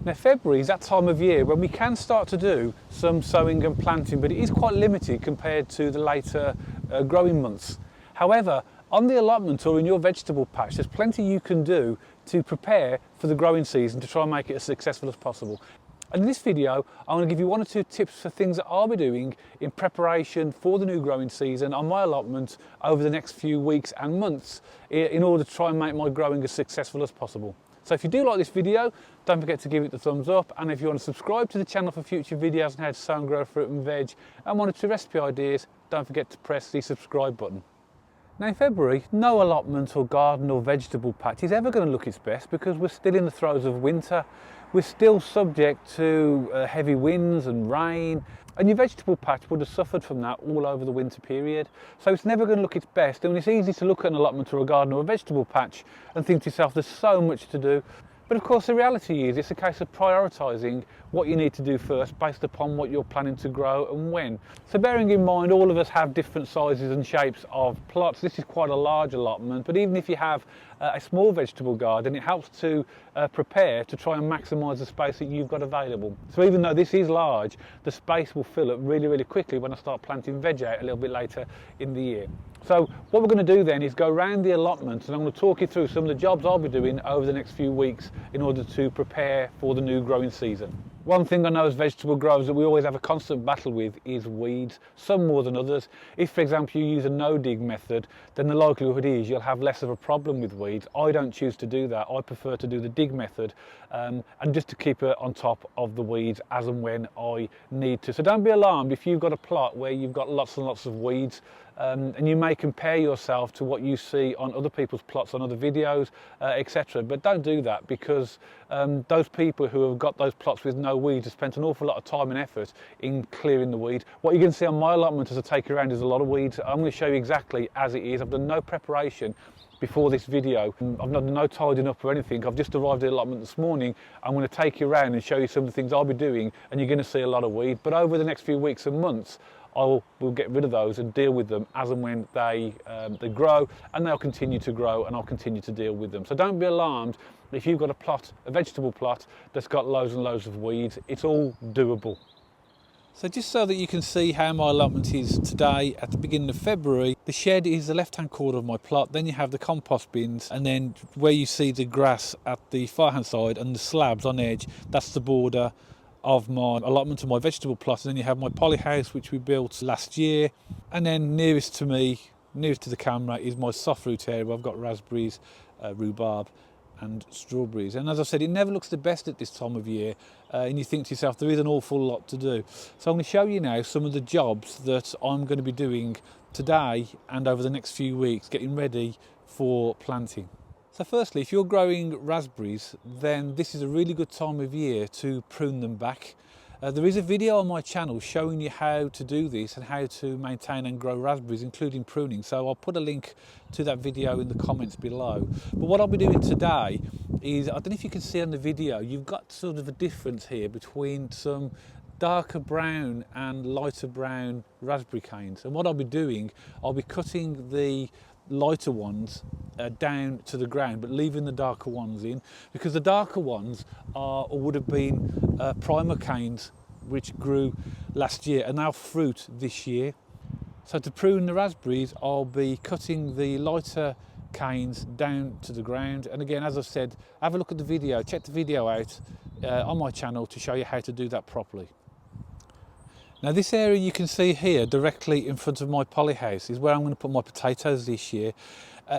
Now February is that time of year when we can start to do some sowing and planting, but it is quite limited compared to the later growing months. However, on the allotment or in your vegetable patch, there's plenty you can do to prepare for the growing season to try and make it as successful as possible. And in this video, I'm going to give you 1 or 2 tips for things that I'll be doing in preparation for the new growing season on my allotment over the next few weeks and months in order to try and make my growing as successful as possible. So if you do like this video, don't forget to give it the thumbs up, and if you want to subscribe to the channel for future videos on how to sow and grow fruit and veg and 1 or 2 recipe ideas, don't forget to press the subscribe button. Now in February, no allotment or garden or vegetable patch is ever going to look its best because we're still in the throes of winter. We're still subject to heavy winds and rain, and your vegetable patch would have suffered from that all over the winter period. So it's never going to look its best, and it's easy to look at an allotment or a garden or a vegetable patch and think to yourself, there's so much to do. But of course the reality is it's a case of prioritising what you need to do first based upon what you're planning to grow and when. So bearing in mind all of us have different sizes and shapes of plots. This is quite a large allotment, but even if you have a small vegetable garden, it helps to prepare to try and maximise the space that you've got available. So even though this is large, the space will fill up really, really quickly when I start planting veg out a little bit later in the year. So what we're going to do then is go around the allotment, and I'm going to talk you through some of the jobs I'll be doing over the next few weeks in order to prepare for the new growing season. One thing I know as vegetable growers that we always have a constant battle with is weeds, some more than others. If, for example, you use a no-dig method, then the likelihood is you'll have less of a problem with weeds. I don't choose to do that. I prefer to do the dig method and just to keep it on top of the weeds as and when I need to. So don't be alarmed if you've got a plot where you've got lots and lots of weeds. And you may compare yourself to what you see on other people's plots on other videos, etc. But don't do that, because those people who have got those plots with no weeds have spent an awful lot of time and effort in clearing the weeds. What you can see on my allotment as I take you around is a lot of weeds. I'm going to show you exactly as it is. I've done no preparation before this video. I've done no tidying up or anything. I've just arrived at the allotment this morning. I'm going to take you around and show you some of the things I'll be doing, and you're going to see a lot of weed. But over the next few weeks and months, we'll get rid of those and deal with them as and when they grow, and they'll continue to grow, and I'll continue to deal with them. So don't be alarmed if you've got a vegetable plot that's got loads and loads of weeds. It's all doable. So just so that you can see how my allotment is today at the beginning of February, the shed is the left-hand corner of my plot, then you have the compost bins, and then where you see the grass at the far-hand side and the slabs on edge, that's the border of my allotment of my vegetable plot. And then you have my poly house, which we built last year, and then nearest to me, nearest to the camera, is my soft fruit area where I've got raspberries, rhubarb and strawberries. And as I said, it never looks the best at this time of year, and you think to yourself there is an awful lot to do. So I'm going to show you now some of the jobs that I'm going to be doing today and over the next few weeks, getting ready for planting. So firstly, if you're growing raspberries, then this is a really good time of year to prune them back. There is a video on my channel showing you how to do this and how to maintain and grow raspberries, including pruning. So I'll put a link to that video in the comments below. But what I'll be doing today is, I don't know if you can see on the video, you've got sort of a difference here between some darker brown and lighter brown raspberry canes. And what I'll be doing, I'll be cutting the lighter ones down to the ground, but leaving the darker ones in, because the darker ones are or would have been primer canes which grew last year and now fruit this year. So to prune the raspberries, I'll be cutting the lighter canes down to the ground. And again, as I've said, have a look at the video, check the video out on my channel to show you how to do that properly. Now this area you can see here directly in front of my poly house is where I'm going to put my potatoes this year.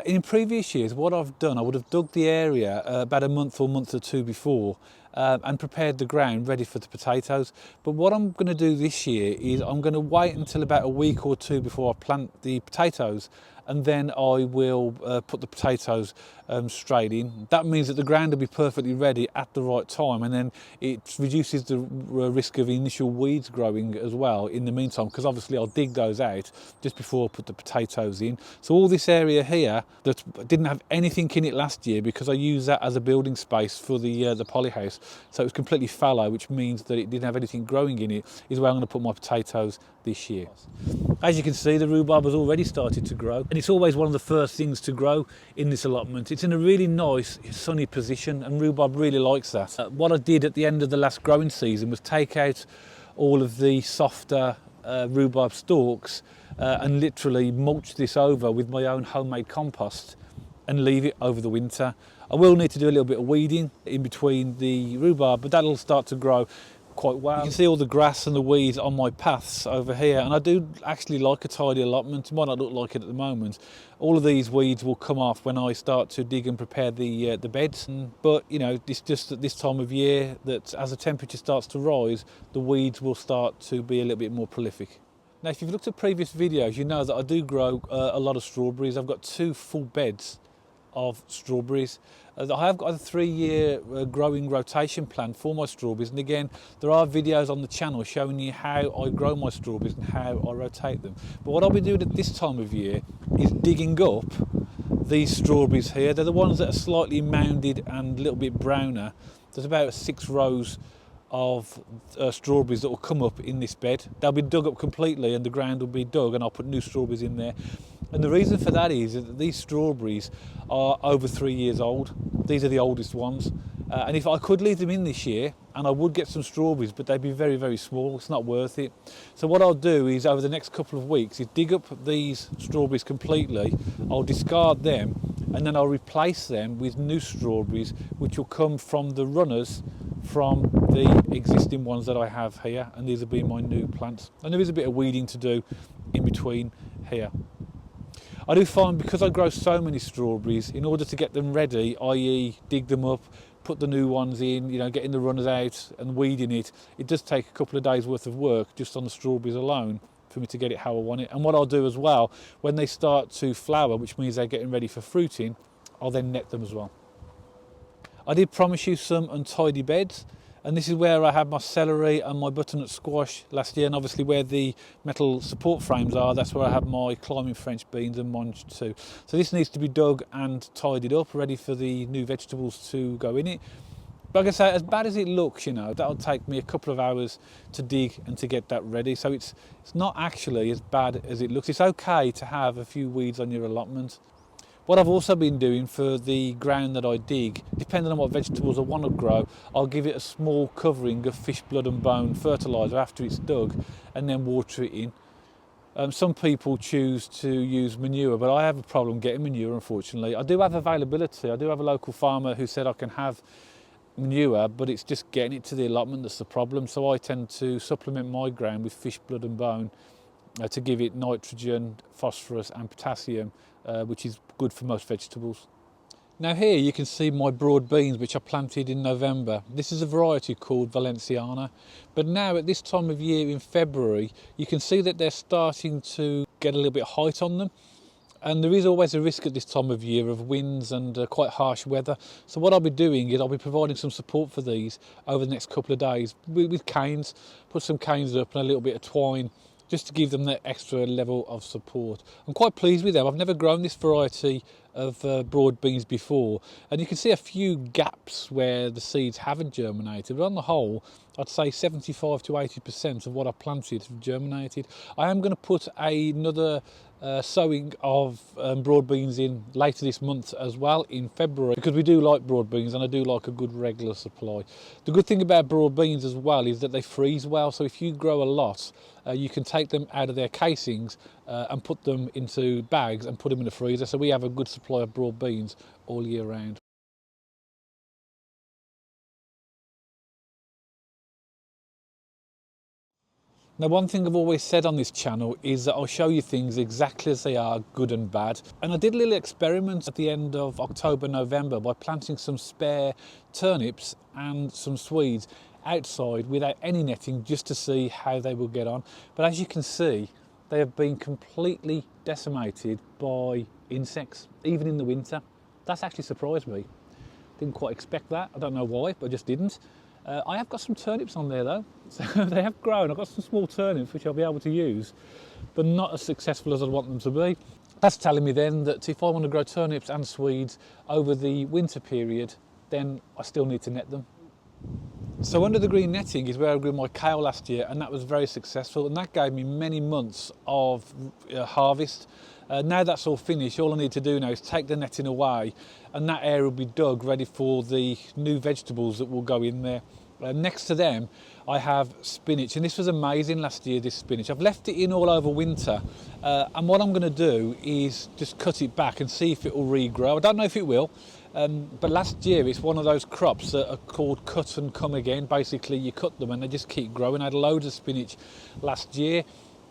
In previous years, what I've done, I would have dug the area about a month or two before and prepared the ground ready for the potatoes. But what I'm going to do this year is I'm going to wait until about a week or two before I plant the potatoes, and then I will put the potatoes straight in. That means that the ground will be perfectly ready at the right time, and then it reduces the risk of initial weeds growing as well in the meantime, because obviously I'll dig those out just before I put the potatoes in. So all this area here that didn't have anything in it last year, because I used that as a building space for the poly house, so it was completely fallow, which means that it didn't have anything growing in it, is where I'm going to put my potatoes this year. As you can see, the rhubarb has already started to grow, and it's always one of the first things to grow in this allotment. It's in a really nice sunny position, and rhubarb really likes that. What I did at the end of the last growing season was take out all of the softer rhubarb stalks and literally mulch this over with my own homemade compost and leave it over the winter. I will need to do a little bit of weeding in between the rhubarb, but that'll start to grow quite well. You can see all the grass and the weeds on my paths over here, and I do actually like a tidy allotment. It might not look like it at the moment. All of these weeds will come off when I start to dig and prepare the beds. But you know, it's just at this time of year that as the temperature starts to rise, the weeds will start to be a little bit more prolific. Now, if you've looked at previous videos, you know that I do grow a lot of strawberries. I've got 2 full beds of strawberries. I have got a 3-year growing rotation plan for my strawberries, and again there are videos on the channel showing you how I grow my strawberries and how I rotate them. But what I'll be doing at this time of year is digging up these strawberries here. They're the ones that are slightly mounded and a little bit browner. There's about 6 rows of strawberries that will come up in this bed. They'll be dug up completely and the ground will be dug, and I'll put new strawberries in there. And the reason for that is that these strawberries are over 3 years old. These are the oldest ones. And if I could leave them in this year, and I would get some strawberries, but they'd be very, very small. It's not worth it. So what I'll do is over the next couple of weeks is dig up these strawberries completely. I'll discard them, and then I'll replace them with new strawberries, which will come from the runners from the existing ones that I have here, and these will be my new plants. And there is a bit of weeding to do in between here. I do find, because I grow so many strawberries, in order to get them ready, i.e. dig them up, put the new ones in, you know, getting the runners out and weeding it, it does take a couple of days worth of work just on the strawberries alone for me to get it how I want it. And what I'll do as well, when they start to flower, which means they're getting ready for fruiting, I'll then net them as well. I did promise you some untidy beds, and this is where I had my celery and my butternut squash last year, and obviously where the metal support frames are, that's where I have my climbing French beans and mange too. So this needs to be dug and tidied up, ready for the new vegetables to go in it. But like I say, as bad as it looks, you know, that'll take me a couple of hours to dig and to get that ready. So it's not actually as bad as it looks. It's okay to have a few weeds on your allotment. What I've also been doing for the ground that I dig, depending on what vegetables I want to grow, I'll give it a small covering of fish blood and bone fertiliser after it's dug, and then water it in. Some people choose to use manure, but I have a problem getting manure, unfortunately. I do have availability. I do have a local farmer who said I can have manure, but it's just getting it to the allotment that's the problem. So I tend to supplement my ground with fish blood and bone to give it nitrogen, phosphorus and potassium, which is good for most vegetables. Now here you can see my broad beans, which I planted in November. This is a variety called Valenciana, but now at this time of year in February, you can see that they're starting to get a little bit height on them. And there is always a risk at this time of year of winds and quite harsh weather. So what I'll be doing is I'll be providing some support for these over the next couple of days with canes, put some canes up and a little bit of twine, just to give them that extra level of support. I'm quite pleased with them. I've never grown this variety of broad beans before, and you can see a few gaps where the seeds haven't germinated, but on the whole I'd say 75 to 80% of what I planted have germinated. I am going to put another sowing of broad beans in later this month as well, in February, because we do like broad beans and I do like a good regular supply. The good thing about broad beans as well is that they freeze well, so if you grow a lot, you can take them out of their casings and put them into bags and put them in the freezer, so we have a good supply of broad beans all year round. Now, one thing I've always said on this channel is that I'll show you things exactly as they are, good and bad. And I did a little experiment at the end of October, November by planting some spare turnips and some swedes outside without any netting, just to see how they will get on. But as you can see, they have been completely decimated by insects, even in the winter. That's actually surprised me. Didn't quite expect that. I don't know why, but I just didn't. I have got some turnips on there though, so they have grown. I've got some small turnips which I'll be able to use, but not as successful as I'd want them to be. That's telling me then that if I want to grow turnips and swedes over the winter period, then I still need to net them. So under the green netting is where I grew my kale last year, and that was very successful, and that gave me many months of harvest. Now that's all finished, all I need to do now is take the netting away, and that area will be dug ready for the new vegetables that will go in there. Next to them I have spinach, and this was amazing last year, this spinach. I've left it in all over winter, and what I'm going to do is just cut it back and see if it will regrow. I don't know if it will. But last year it's one of those crops that are called cut and come again. Basically you cut them and they just keep growing. I had loads of spinach last year.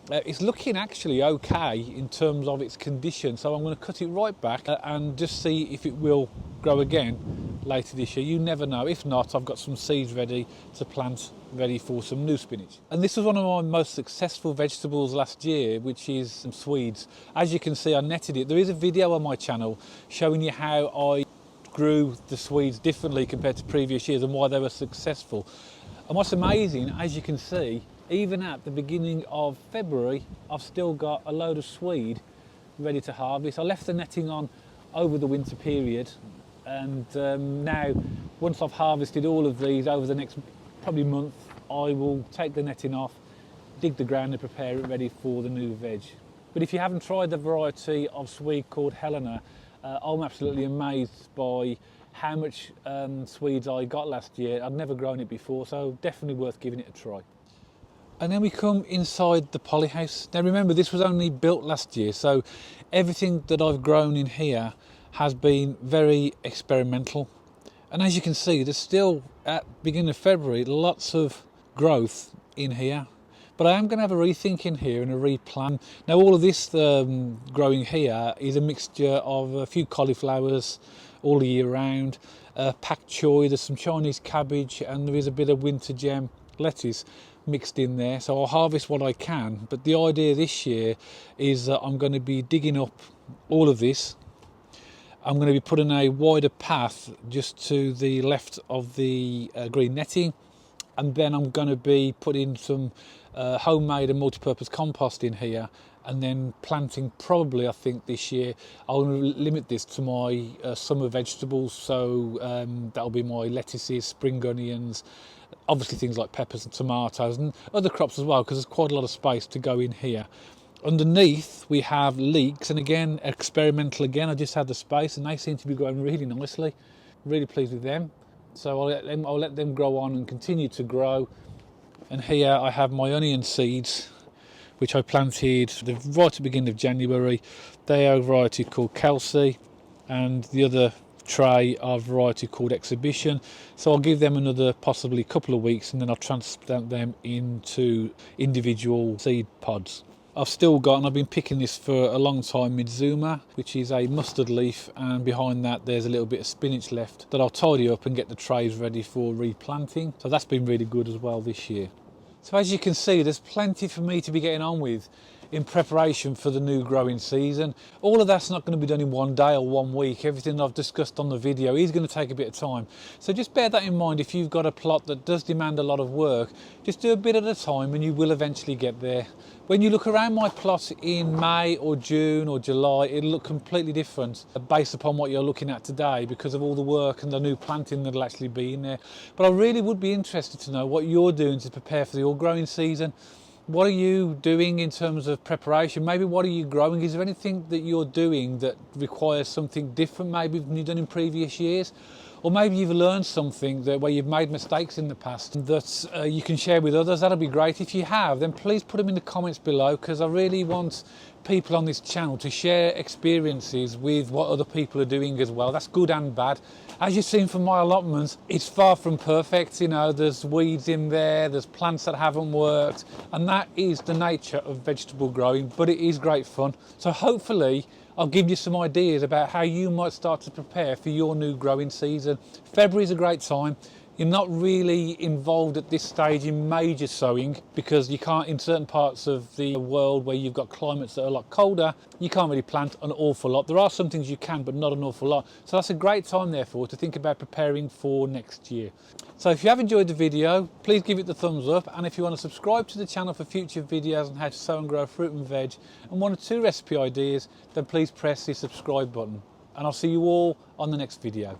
It's looking actually okay in terms of its condition, so I'm going to cut it right back and just see if it will grow again later this year. You never know. If not, I've got some seeds ready to plant, ready for some new spinach. And this was one of my most successful vegetables last year, which is some swedes. As you can see, I netted it. There is a video on my channel showing you how I grew the swedes differently compared to previous years and why they were successful. And what's amazing, as you can see, even at the beginning of February, I've still got a load of swede ready to harvest. I left the netting on over the winter period, and now once I've harvested all of these over the next probably month, I will take the netting off, dig the ground and prepare it ready for the new veg. But if you haven't tried the variety of swede called Helena, I'm absolutely amazed by how much swedes I got last year. I'd never grown it before, so definitely worth giving it a try. And then we come inside the polyhouse. Now remember, this was only built last year, so everything that I've grown in here has been very experimental. And as you can see, there's still, at the beginning of February, lots of growth in here. But I am going to have a rethink in here and a replan. Now all of this growing here is a mixture of a few cauliflowers all year round, pak choy, there's some Chinese cabbage, and there is a bit of winter gem lettuce mixed in there. So I'll harvest what I can, but the idea this year is that I'm going to be digging up all of this. I'm going to be putting a wider path just to the left of the green netting, and then I'm going to be putting some homemade and multi-purpose compost in here, and then planting probably, I think this year I'll limit this to my summer vegetables, so that'll be my lettuces, spring onions, obviously things like peppers and tomatoes and other crops as well, because there's quite a lot of space to go in here. Underneath we have leeks, and again experimental again. I just had the space and they seem to be growing really nicely. Really pleased with them, so I'll let them grow on and continue to grow. And here I have my onion seeds, which I planted right at the beginning of January. They are a variety called Kelsey, and the other tray are a variety called Exhibition. So I'll give them another possibly couple of weeks, and then I'll transplant them into individual seed pods. I've still got, and I've been picking this for a long time, Mizuma, which is a mustard leaf, and behind that there's a little bit of spinach left that I'll tidy up and get the trays ready for replanting. So that's been really good as well this year. So as you can see, there's plenty for me to be getting on with in preparation for the new growing season. All of that's not going to be done in one day or 1 week. Everything I've discussed on the video is going to take a bit of time. So just bear that in mind. If you've got a plot that does demand a lot of work, just do a bit at a time and you will eventually get there. When you look around my plot in May or June or July, it'll look completely different based upon what you're looking at today, because of all the work and the new planting that'll actually be in there. But I really would be interested to know what you're doing to prepare for the all growing season. What are you doing in terms of preparation? Maybe what are you growing? Is there anything that you're doing that requires something different maybe than you've done in previous years? Or maybe you've learned something where you've made mistakes in the past that you can share with others. That'll be great. If you have, then please put them in the comments below, because I really want people on this channel to share experiences with what other people are doing as well. That's good and bad. As you've seen from my allotments, it's far from perfect. You know, there's weeds in there, there's plants that haven't worked, and that is the nature of vegetable growing, but it is great fun. So hopefully I'll give you some ideas about how you might start to prepare for your new growing season. February is a great time. You're not really involved at this stage in major sowing, because you can't, in certain parts of the world where you've got climates that are a lot colder, you can't really plant an awful lot. There are some things you can, but not an awful lot. So that's a great time, therefore, to think about preparing for next year. So if you have enjoyed the video, please give it the thumbs up. And if you want to subscribe to the channel for future videos on how to sow and grow fruit and veg, and 1 or 2 recipe ideas, then please press the subscribe button. And I'll see you all on the next video.